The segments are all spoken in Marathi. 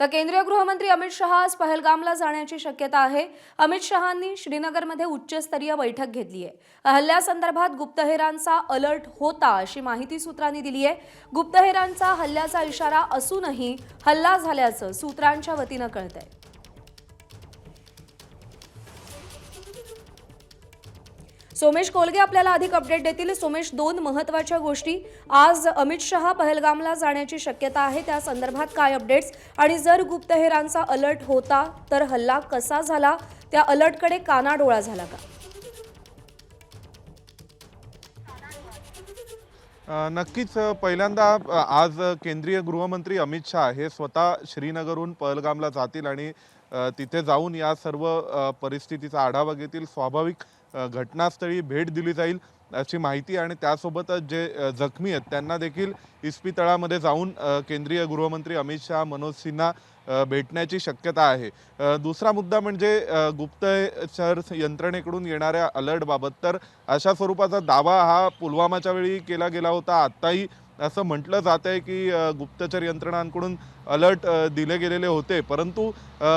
तर केंद्रीय गृहमंत्री अमित शहा आज पहलगामला जाण्याची शक्यता आहे। अमित शहांनी श्रीनगरमध्ये उच्चस्तरीय बैठक घेतली आहे। हल्ल्यासंदर्भात गुप्तहेरांचा अलर्ट होता अशी माहिती सूत्रांनी दिली आहे। गुप्तहेरांचा हल्ल्याचा इशारा असूनही हल्ला झाल्याचं सूत्रांच्या वतीनं कळतंय। सोमेश कोलगे आपल्याला अधिक अपडेट देतील। सोमेश, दोन महत्त्वाच्या गोष्टी, आज अमित शहा पहलगामला जाण्याची शक्यता आहे, त्या संदर्भात काय अपडेट्स, आणि जर गुप्तहेरांचा अलर्ट होता तर हल्ला कसा झाला, त्या अलर्टकडे कानाडोळा झाला का? नक्कीच पहिल्यांदा आज केंद्रीय गृहमंत्री अमित शहा हे स्वतः श्रीनगरहून पहलगामला जातील आणि तिथे जाऊन या सर्व परिस्थितीचा आढावा घेतील। स्वाभाविक घटनास्थळी भेट दिली जाईल अशी माहिती, आणि त्यासोबतच जे जखमी आहेत त्यांना देखील इस्पितळामध्ये जाऊन केंद्रीय गृहमंत्री अमित शहा मनोज सिन्हा भेटण्याची शक्यता आहे। दुसरा मुद्दा म्हणजे गुप्तचर यंत्रणेकडून येणाऱ्या अलर्टबाबत, तर अशा स्वरूपाचा दावा हा पुलवामाच्या वेळी केला गेला होता। आत्ताही असं म्हटलं जात आहे की गुप्तचर यंत्रणांकडून अलर्ट दिले गेलेले होते, परंतु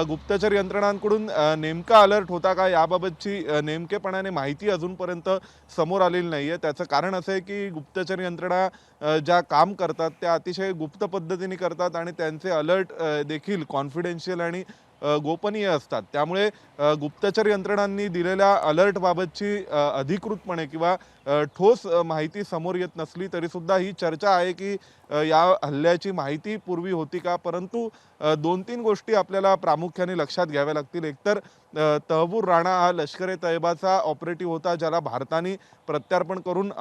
गुप्तचर यंत्रणांकडून नेमका अलर्ट होता का याबाबतची नेमकेपणाने माहिती अजूनपर्यंत समोर आलेली नाही आहे। त्याचं कारण असं आहे की गुप्तचर यंत्रणा ज्या काम करतात त्या अतिशय गुप्त पद्धतीने करतात आणि त्यांचे अलर्ट देखील कॉन्फिडेन्शियल आणि गोपनीय असतात। त्यामुळे गुप्तचर यंत्रणांनी दिलेल्या अलर्टबाबतची अधिकृतपणे किंवा ठोस माहिती समोर येत नसली तरीसुद्धा ही चर्चा आहे की या हल्ल्याची माहिती पूर्वी होती का। परंतु दोन तीन गोष्टी आपल्याला प्रामुख्याने लक्षात घ्याव्या लागतील। एकतर तहबूर राणा हा लष्कर-ए-तैयबाचा ऑपरेटिव्ह होता, ज्याला भारताने प्रत्यार्पण करून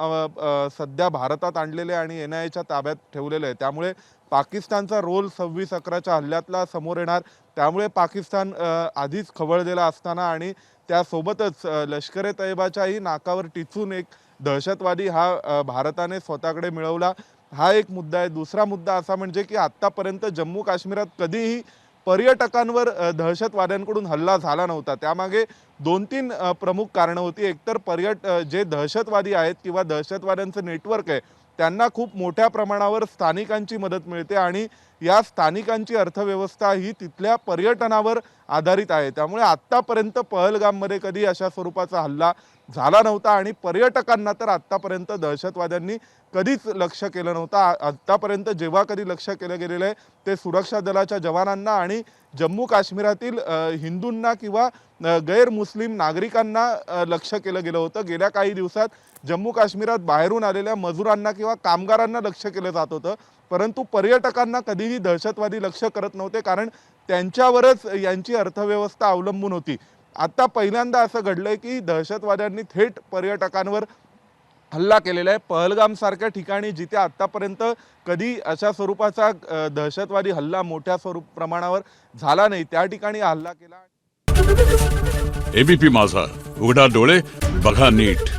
सध्या भारतात आणलेले आणि NIAच्या ताब्यात ठेवलेले आहे। त्यामुळे पाकिस्तानचा रोल 26/11च्या हल्ल्यातला समोर येणार। त्यामुळे पाकिस्तान आधीच खवळलेला असताना आणि त्यासोबतच लष्कर-ए-तैयबाच्याही नाकावर टिचून एक दहशतवादी हा भारताने स्वतःकडे मिळवला, हा एक मुद्दा आहे। दुसरा मुद्दा असा म्हणजे की आत्तापर्यंत जम्मू काश्मीरात कधीही पर्यटकांवर दहशतवाद्यांकडून हल्ला झाला नव्हता। त्यामागे दोन तीन प्रमुख कारणं होती। एकतर जे दहशतवादी आहेत किंवा दहशतवाद्यांचं नेटवर्क आहे त्यांना खूप मोठ्या प्रमाणावर स्थानिकांची मदत मिळते आणि या स्थानिकांची अर्थव्यवस्था ही तिथल्या पर्यटनावर आधारित आहे। त्यामुळे आत्तापर्यंत पहलगाममध्ये कधी अशा स्वरूपाचा हल्ला झाला नव्हता आणि पर्यटकांना तर आत्तापर्यंत दहशतवाद्यांनी कधीच लक्ष्य केलं नव्हतं। आत्तापर्यंत जेव्हा कधी लक्ष्य केलं गेलेलं आहे ते सुरक्षा दलाच्या जवानांना आणि जम्मू काश्मीरातील हिंदूंना किंवा गैरमुस्लिम नागरिकांना लक्ष्य केलं गेलं होतं। गेल्या काही दिवसात जम्मू काश्मीरात बाहेरून आलेल्या मजुरांना किंवा कामगारांना लक्ष्य केलं जात होतं, परंतु पर्यटकांना कधीही दहशतवादी लक्ष्य करत नव्हते, कारण त्यांच्यावरच यांची अर्थव्यवस्था अवलंबून होती। आता पहिल्यांदा असं घडलंय की दहशतवाद्यांनी थेट पर्यटकांवर हल्ला केलेला आहे। पहलगाम सारख्या ठिकाणी जिथे आत्तापर्यंत कधी अशा स्वरूपाचा दहशतवादी हल्ला मोठ्या प्रमाणावर झाला नाही, त्या ठिकाणी हल्ला केला। ABP माझा, उघडा डोळे बघा नीट।